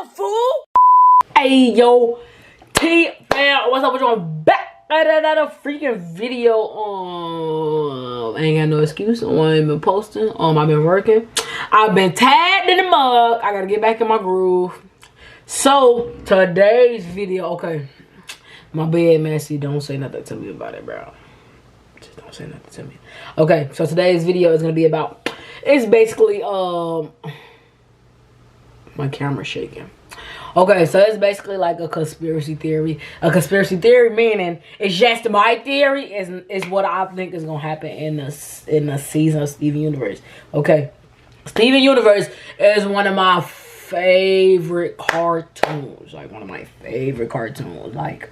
up, fool? Hey, yo, T-Fam, what's up with you? I'm back at another freaking video. I ain't got no excuse. I ain't been posting. I've been working. I've been tagged in the mug. I gotta get back in my groove. So, today's video, okay. My bed messy. Don't say nothing to me about it, bro. Just don't say nothing to me. Okay, so today's video is gonna be about, it's basically, my camera's shaking. Okay, so it's basically like a conspiracy theory. A conspiracy theory meaning it's just my theory is what I think is gonna happen in the season of Steven Universe. Okay, Steven Universe is one of my favorite cartoons. Like one of my favorite cartoons. Like,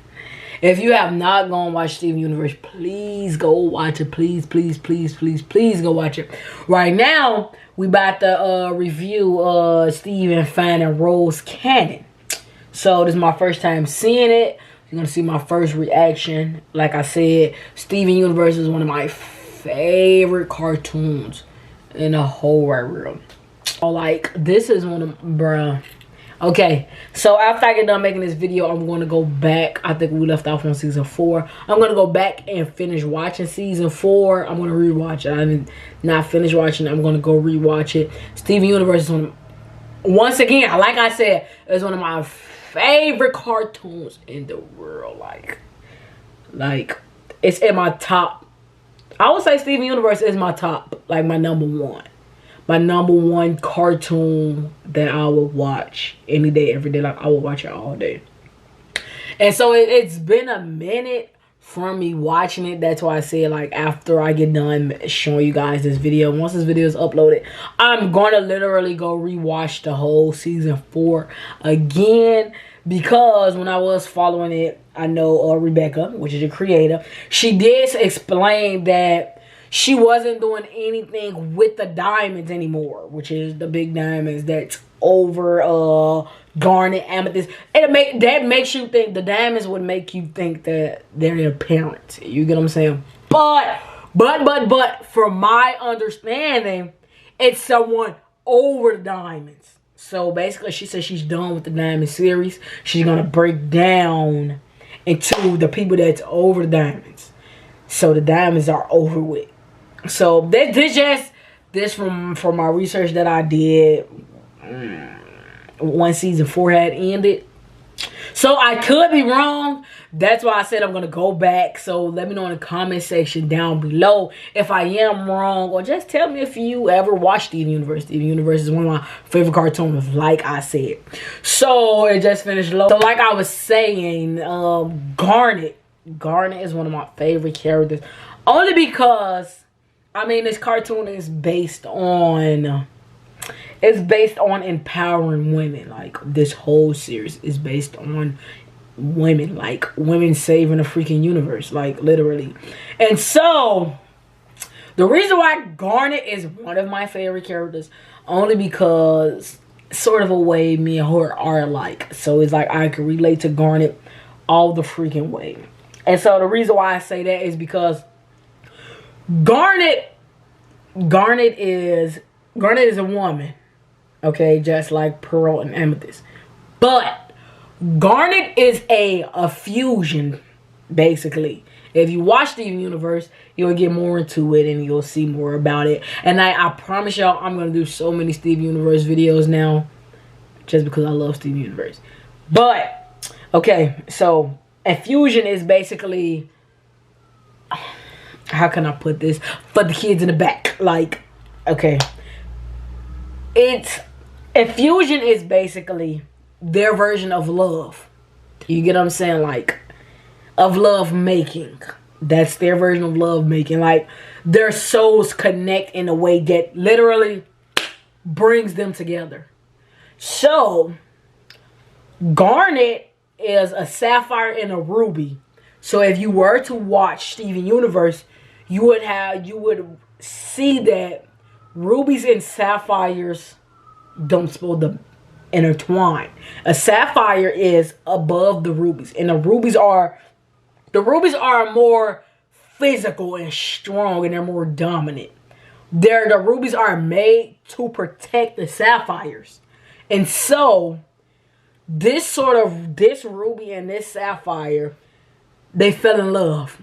if you have not gone watch Steven Universe, please go watch it. Please, please, please, please, please go watch it. Right now, we about to review Steven finding Rose Cannon. So this is my first time seeing it. You're gonna see my first reaction. Like I said, Steven Universe is one of my favorite cartoons in the whole wide world. Like, this is one of, bruh. Okay, so after I get done making this video, I'm going to go back. I think we left off on season 4. I'm going to go back and finish watching season 4. I'm going to rewatch it. I did not finish watching it. I'm going to go rewatch it. Steven Universe is one of, once again, like I said, is one of my favorite cartoons in the world. Like it's in my top. I would say Steven Universe is my top, like my number one. My number one cartoon that I would watch any day, every day. Like, I would watch it all day. And so it's been a minute from me watching it. That's why I said, like, after I get done showing you guys this video, once this video is uploaded, I'm gonna literally go rewatch the whole season 4 again. Because when I was following it, I know Rebecca, which is the creator, she did explain that she wasn't doing anything with the diamonds anymore, which is the big diamonds that's over garnet, amethyst. That makes you think, the diamonds would make you think that they're their parents. You get what I'm saying? But from my understanding, it's someone over the diamonds. So basically, she said she's done with the diamond series. She's gonna break down into the people that's over the diamonds. So the diamonds are over with. So this from my research that I did when season 4 had ended. So I could be wrong. That's why I said I'm going to go back. So let me know in the comment section down below if I am wrong. Or just tell me if you ever watched Steven Universe. Steven Universe is one of my favorite cartoons, like I said. So it just finished low. So like I was saying, Garnet. Garnet is one of my favorite characters. Only because, I mean, this cartoon is based on... It's based on empowering women. Like, this whole series is based on women. Like, women saving the freaking universe. Like, literally. And so, the reason why Garnet is one of my favorite characters, only because sort of a way me and her are alike. So, it's like I can relate to Garnet all the freaking way. And so, the reason why I say that is because Garnet is a woman. Okay, just like Pearl and Amethyst. But Garnet is a fusion, basically. If you watch Steven Universe, you'll get more into it and you'll see more about it. And I promise y'all, I'm going to do so many Steven Universe videos now. Just because I love Steven Universe. But, okay, so a fusion is basically... How can I put this? For the kids in the back. Like, okay. A fusion is basically their version of love. You get what I'm saying? Like, of love making. That's their version of love making. Like, their souls connect in a way that literally brings them together. So, Garnet is a sapphire and a ruby. So, if you were to watch Steven Universe, you would see that rubies and sapphires don't supposed to intertwine. A sapphire is above the rubies, and the rubies are more physical and strong, and they're more dominant. The rubies are made to protect the sapphires, and so this Ruby and this Sapphire, they fell in love.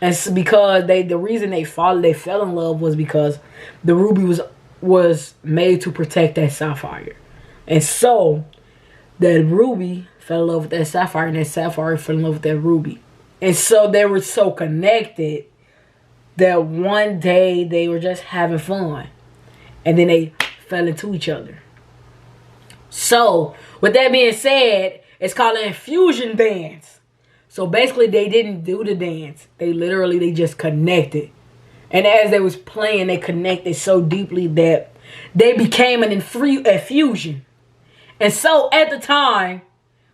And it's because the reason they fell in love was because the Ruby was made to protect that Sapphire. And so that Ruby fell in love with that Sapphire, and that Sapphire fell in love with that Ruby. And so they were so connected that one day they were just having fun. And then they fell into each other. So, with that being said, it's called an infusion dance. So basically they didn't do the dance. They just connected. And as they was playing, they connected so deeply that they became an infusion. And so at the time,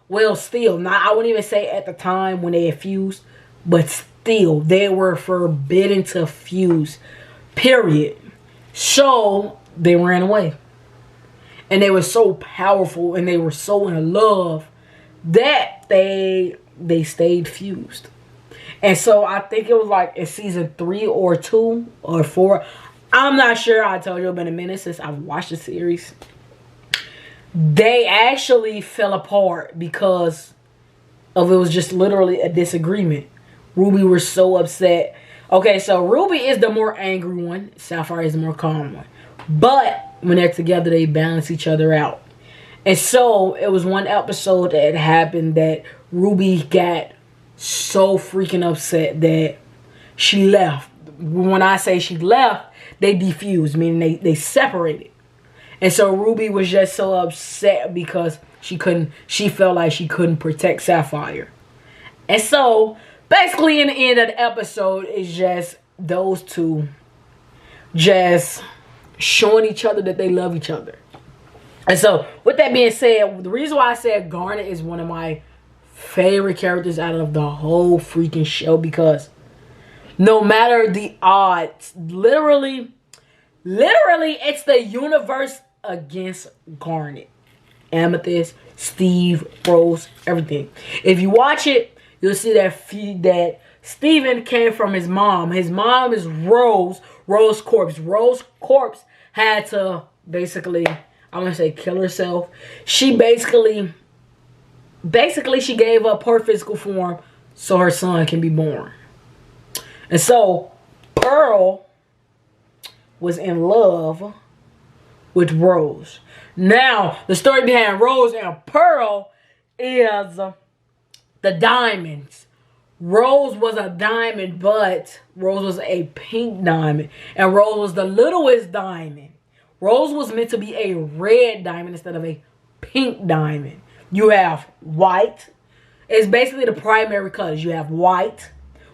well, still, not, I wouldn't even say at the time when they fused, but still, they were forbidden to fuse, period. So, they ran away. And they were so powerful and they were so in love that they stayed fused. And so, I think it was like in season 3 or 2 or 4. I'm not sure. I told you it's been a minute since I've watched the series. They actually fell apart because of it was just literally a disagreement. Ruby was so upset. Okay, so Ruby is the more angry one. Sapphire is the more calm one. But when they're together, they balance each other out. And so it was one episode that happened that Ruby got so freaking upset that she left. When I say she left, they defused, meaning they separated. And so Ruby was just so upset because she felt like she couldn't protect Sapphire. And so basically in the end of the episode, it's just those two just showing each other that they love each other. And so with that being said, the reason why I said Garnet is one of my favorite characters out of the whole freaking show, because no matter the odds, literally it's the universe against Garnet, Amethyst, Steve, Rose, everything. If you watch it, you'll see that Steven came from his mom. His mom is Rose Corpse. Rose Corpse had to basically, I'm gonna say, kill herself. She basically she gave up her physical form so her son can be born. And so Pearl was in love with Rose. Now, the story behind Rose and Pearl is the diamonds. Rose was a diamond, but Rose was a pink diamond. And Rose was the littlest diamond. Rose was meant to be a red diamond instead of a pink diamond. You have white. It's basically the primary colors. You have white,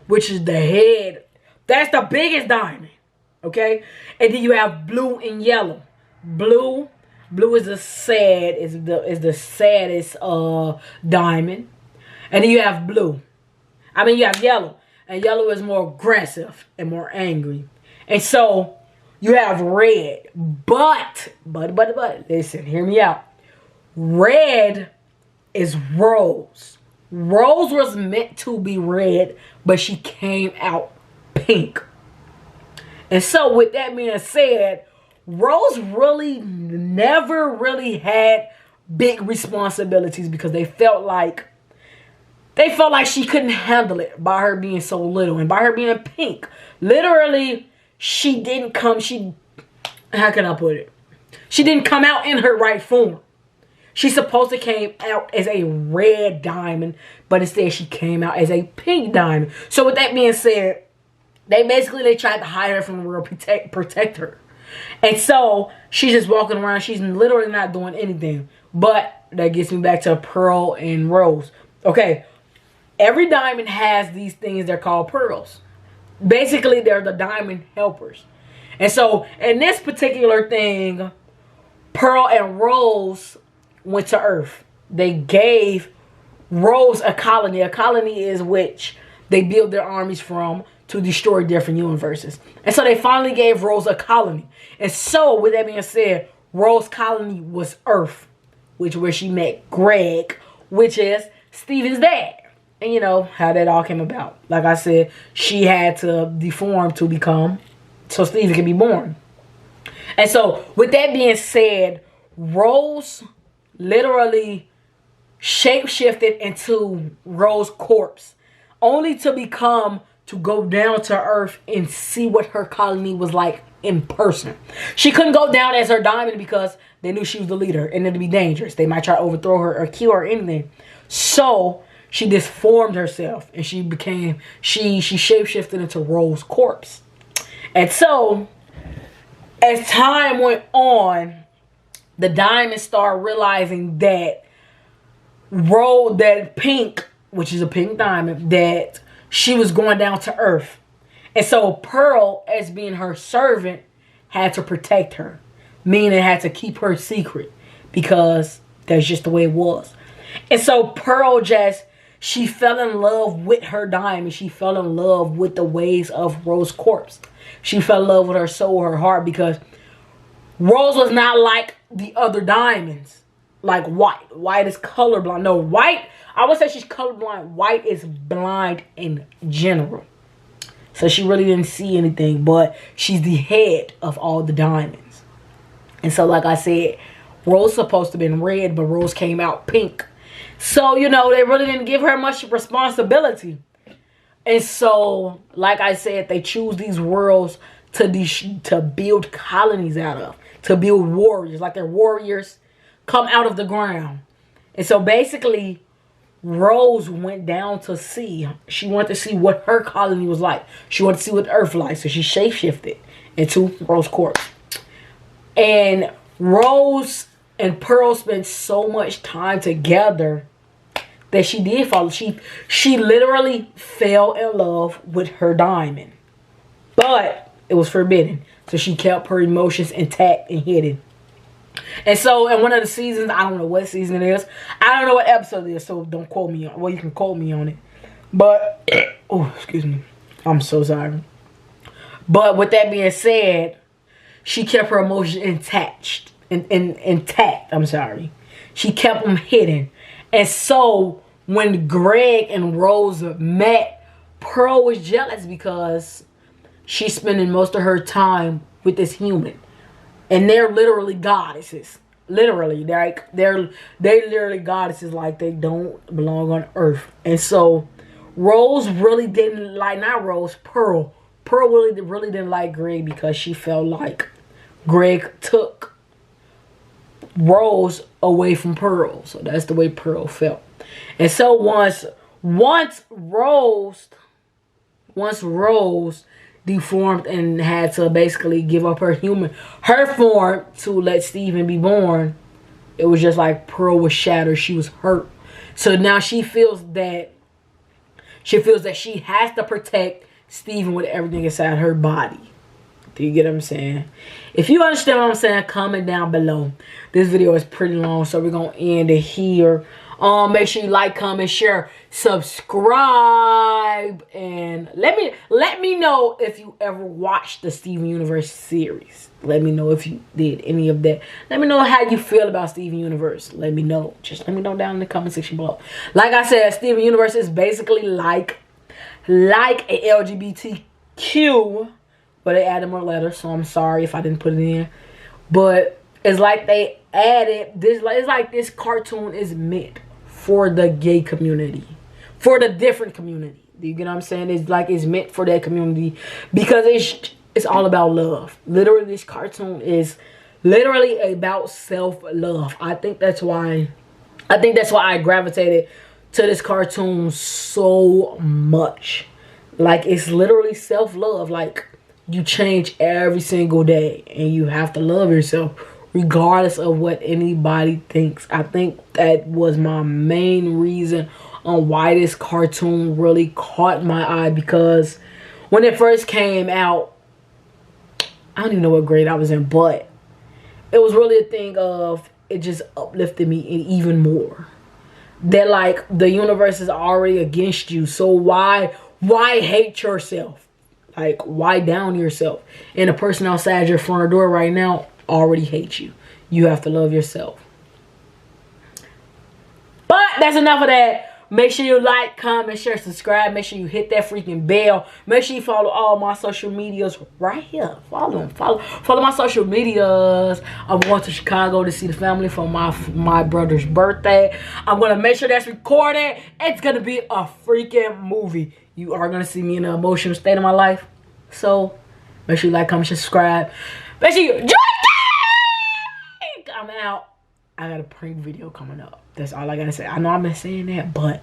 which is the head. That's the biggest diamond. Okay? And then you have blue and yellow. Blue is the saddest diamond. And then you have you have yellow. And yellow is more aggressive and more angry. And so you have red. But listen, hear me out. Red is Rose. Rose was meant to be red, but she came out pink. And so with that being said, Rose really never really had big responsibilities because they felt like she couldn't handle it by her being so little and by her being pink. Literally, how can I put it? She didn't come out in her right form. She's supposed to came out as a red diamond, but instead she came out as a pink diamond. So with that being said, they tried to hide her from the world, protect her. And so she's just walking around. She's literally not doing anything. But that gets me back to Pearl and Rose. Okay, every diamond has these things. They're called pearls. Basically, they're the diamond helpers. And so in this particular thing, Pearl and Rose went to Earth. They gave Rose a colony. A colony is which they build their armies from to destroy different universes. And so they finally gave Rose a colony. And so, with that being said, Rose's colony was Earth, which where she met Greg, which is Steven's dad. And you know how that all came about. Like I said, she had to deform to become, so Steven can be born. And so, with that being said, Rose literally shapeshifted into Rose corpse, only to go down to Earth and see what her colony was like in person. She couldn't go down as her diamond because they knew she was the leader and it'd be dangerous. They might try to overthrow her or kill her or anything. So she disformed herself and she shapeshifted into Rose corpse. And so as time went on, the diamonds started realizing that Pink, which is a pink diamond, that she was going down to Earth. And so Pearl, as being her servant, had to protect her. Meaning it had to keep her secret. Because that's just the way it was. And so Pearl she fell in love with her diamond. She fell in love with the ways of Rose corpse. She fell in love with her soul, her heart. Because Rose was not like the other diamonds. Like White. White is colorblind. No, White, I would say she's colorblind. White is blind in general. So she really didn't see anything. But she's the head of all the diamonds. And so like I said, Rose supposed to have been red, but Rose came out pink. So, you know, they really didn't give her much responsibility. And so, like I said, they choose these worlds to build colonies out of. To build warriors. Like their warriors come out of the ground. And so basically, Rose went down to see. She wanted to see what her colony was like. She wanted to see what Earth like. So she shapeshifted into Rose corpse. And Rose and Pearl spent so much time together that she did fall. She literally fell in love with her diamond. But it was forbidden. So she kept her emotions intact and hidden. And so in one of the seasons, I don't know what season it is. I don't know what episode it is, so don't quote me on it. Well, you can quote me on it. But, oh, excuse me. I'm so sorry. But with that being said, she kept her emotions intact. I'm sorry. She kept them hidden. And so when Greg and Rose met, Pearl was jealous because she's spending most of her time with this human. And they're literally goddesses. Literally. They're literally goddesses, like they don't belong on Earth. And so Rose really didn't like, not Rose, Pearl. Pearl really didn't like Greg because she felt like Greg took Rose away from Pearl. So that's the way Pearl felt. And so once Rose deformed and had to basically give up her form to let Steven be born, it was just like Pearl was shattered. She was hurt. So now she feels that she has to protect Steven with everything inside her body. Do you get what I'm saying? If you understand what I'm saying, comment down below. This video is pretty long, so we're gonna end it here. Make sure you like, comment, share, subscribe, and let me know if you ever watched the Steven Universe series. Let me know if you did any of that. Let me know how you feel about Steven Universe. Let me know. Just let me know down in the comment section below. Like I said, Steven Universe is basically like a LGBTQ, but they added more letters, so I'm sorry if I didn't put it in. But it's like they added this. It's like this cartoon is meant for the gay community, for the different community. Do you get what I'm saying? It's like it's meant for that community because it's all about love. Literally, this cartoon is literally about self-love. I think that's why I gravitated to this cartoon so much. Like, it's literally self-love. Like, you change every single day and you have to love yourself regardless of what anybody thinks. I think that was my main reason on why this cartoon really caught my eye, because when it first came out, I don't even know what grade I was in, but it was really a thing of, it just uplifted me even more. That like the universe is already against you, so why hate yourself? Like, why down yourself? And the person outside your front door right now already hates you. You have to love yourself. But that's enough of that. Make sure you like, comment, share, subscribe. Make sure you hit that freaking bell. Make sure you follow all my social medias right here. Follow them. Follow my social medias. I'm going to Chicago to see the family for my brother's birthday. I'm going to make sure that's recorded. It's going to be a freaking movie. You are going to see me in an emotional state of my life. So, make sure you like, comment, subscribe. Make sure you join. I'm out. I got a prank video coming up. That's all I got to say. I know I've been saying that, but